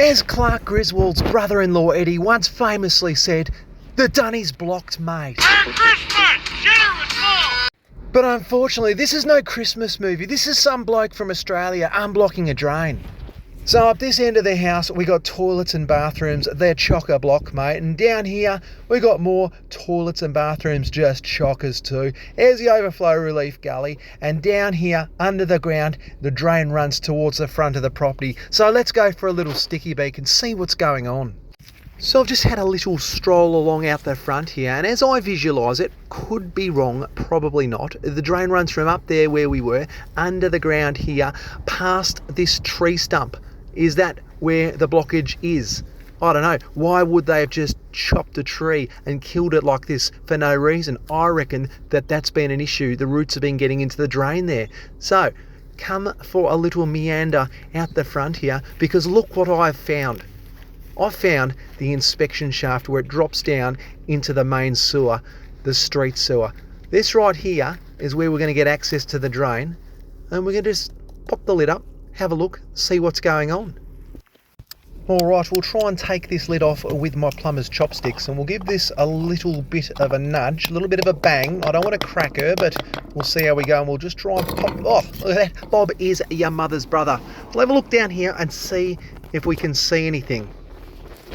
As Clark Griswold's brother-in-law Eddie once famously said, "The dunny's blocked, mate." Merry Christmas! Generous fall! But unfortunately, this is no Christmas movie. This is some bloke from Australia unblocking a drain. So up this end of the house, we got toilets and bathrooms. They're chock-a-block, mate. And down here, we got more toilets and bathrooms, just chockers too. Here's the overflow relief gully. And down here, under the ground, the drain runs towards the front of the property. So let's go for a little sticky beak and see what's going on. So I've just had a little stroll along out the front here, and as I visualise it, could be wrong, probably not. The drain runs from up there where we were, under the ground here, past this tree stump. Is that where the blockage is? I don't know. Why would they have just chopped a tree and killed it like this for no reason? I reckon that that's been an issue. The roots have been getting into the drain there. So come for a little meander out the front here, because look what I've found. I found the inspection shaft where it drops down into the main sewer, the street sewer. This right here is where we're going to get access to the drain, and we're going to just pop the lid up, have a look, see what's going on. Alright, we'll try and take this lid off with my plumber's chopsticks, and we'll give this a little bit of a nudge, a little bit of a bang. I don't want to crack her, but we'll see how we go, and we'll just try and pop. Oh, look at that. Bob is your mother's brother. We'll have a look down here and see if we can see anything.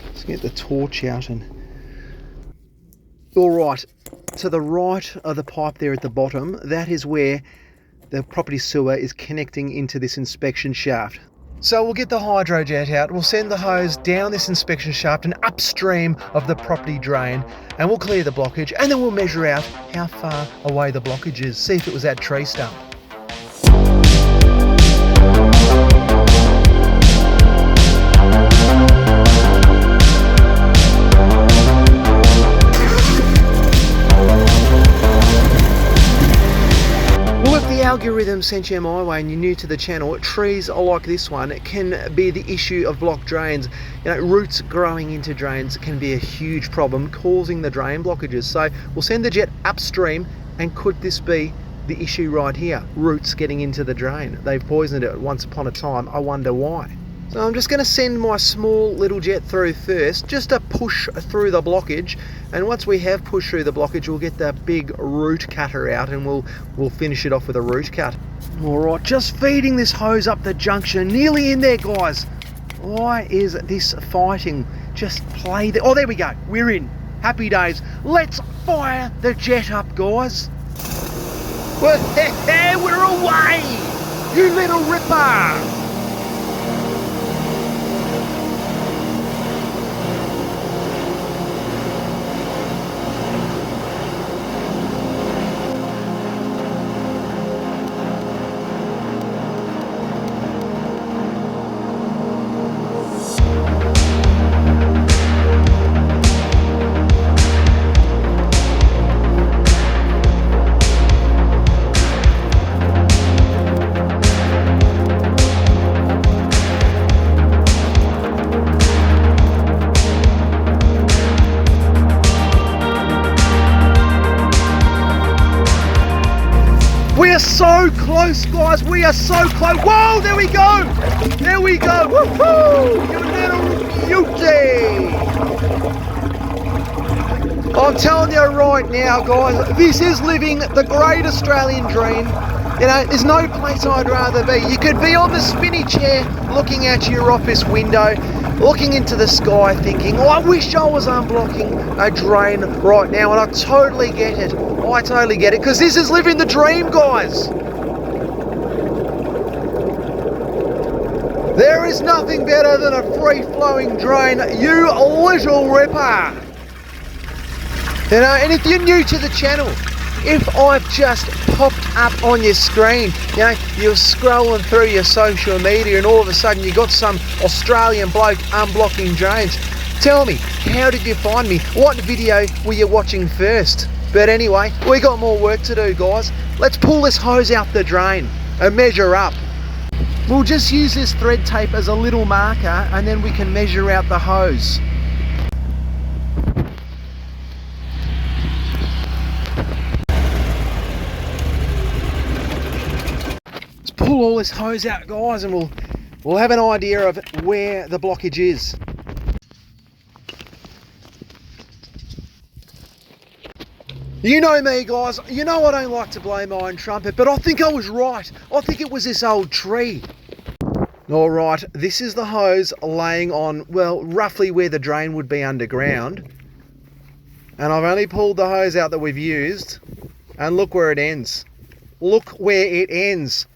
Let's get the torch out and... Alright, to the right of the pipe there at the bottom, that is where the property sewer is connecting into this inspection shaft. So we'll get the hydro jet out, we'll send the hose down this inspection shaft and upstream of the property drain, and we'll clear the blockage, and then we'll measure out how far away the blockage is, see if it was that tree stump. Algorithm sent you my way and you're new to the channel, trees like this one can be the issue of blocked drains. You know, roots growing into drains can be a huge problem, causing the drain blockages. So we'll send the jet upstream, and could this be the issue right here? Roots getting into the drain. They've poisoned it once upon a time. I wonder why. So I'm just going to send my small little jet through first, just to push through the blockage, and once we have pushed through the blockage, we'll get the big root cutter out and we'll finish it off with a root cut. Alright, just feeding this hose up the junction, nearly in there, guys. Why is this fighting? Just play the... Oh, there we go, we're in. Happy days. Let's fire the jet up, guys. Well, we're away, you little ripper. We are so close, guys. We are so close. Whoa, there we go. There we go. Woohoo! You little beauty. I'm telling you right now, guys, this is living the great Australian dream. You know, there's no place I'd rather be. You could be on the spinny chair looking out your office window, looking into the sky thinking, oh, I wish I was unblocking a drain right now, and I totally get it. I totally get it, because this is living the dream, guys. There is nothing better than a free-flowing drain, you little ripper. You know, and if you're new to the channel, if I've just popped up on your screen, you know, you're scrolling through your social media and all of a sudden you got some Australian bloke unblocking drains, tell me, how did you find me? What video were you watching first? But anyway, we got more work to do, guys. Let's pull this hose out the drain and measure up. We'll just use this thread tape as a little marker, and then we can measure out the hose. Let's pull all this hose out, guys, and we'll we'll have an idea of where the blockage is. You know me, guys. You know I don't like to blow my own trumpet, but I think I was right. I think it was this old tree. All right, this is the hose laying on, well, roughly where the drain would be underground. And I've only pulled the hose out that we've used. And look where it ends. Look where it ends.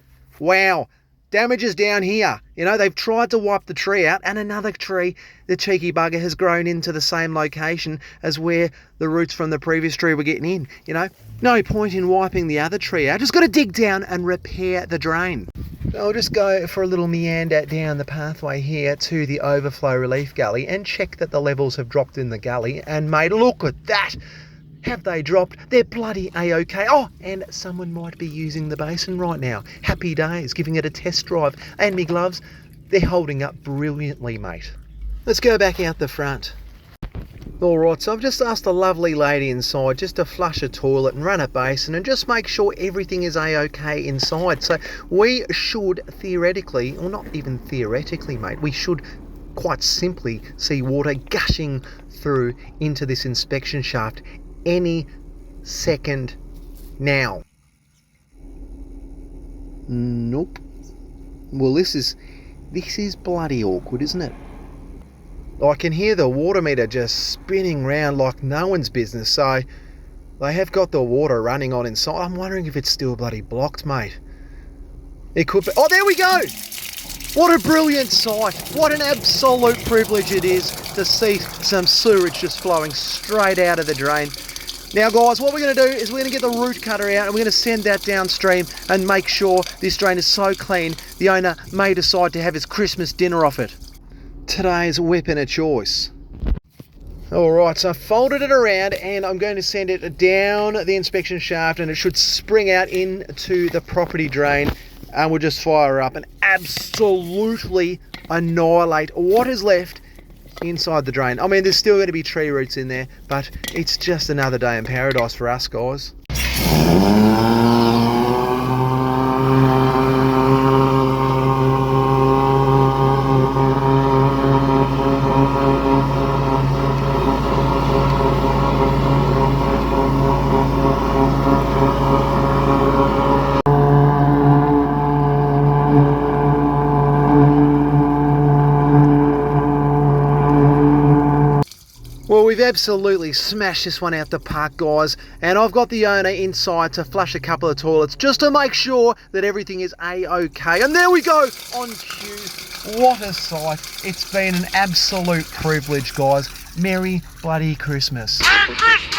Wow. Damage is down here. You know, they've tried to wipe the tree out, and another tree, the cheeky bugger, has grown into the same location as where the roots from the previous tree were getting in. You know, no point in wiping the other tree out. Just got to dig down and repair the drain. I'll just go for a little meander down the pathway here to the overflow relief gully and check that the levels have dropped in the gully. And mate, look at that. Have they dropped? They're bloody A-OK. Oh, and someone might be using the basin right now. Happy days, giving it a test drive. And me gloves, they're holding up brilliantly, mate. Let's go back out the front. All right, so I've just asked the lovely lady inside just to flush a toilet and run a basin and just make sure everything is A-OK inside. So we should theoretically, or not even theoretically, mate, we should quite simply see water gushing through into this inspection shaft any second now. Nope. Well, this is bloody awkward, isn't it? I can hear the water meter just spinning round like no one's business, so they have got the water running on inside. I'm wondering if it's still bloody blocked, mate. It could be. Oh, there we go! What a brilliant sight. What an absolute privilege it is to see some sewage just flowing straight out of the drain. Now guys, what we're going to do is we're going to get the root cutter out and we're going to send that downstream and make sure this drain is so clean the owner may decide to have his Christmas dinner off it. Today's weapon of choice. Alright, so I've folded it around and I'm going to send it down the inspection shaft and it should spring out into the property drain, and we'll just fire up and absolutely annihilate what is left inside the drain. I mean, there's still going to be tree roots in there, but it's just another day in paradise for us, guys. Well, we've absolutely smashed this one out the park, guys, and I've got the owner inside to flush a couple of toilets just to make sure that everything is A-OK. And there we go, on cue. What a sight. It's been an absolute privilege, guys. Merry bloody Christmas. Merry Christmas!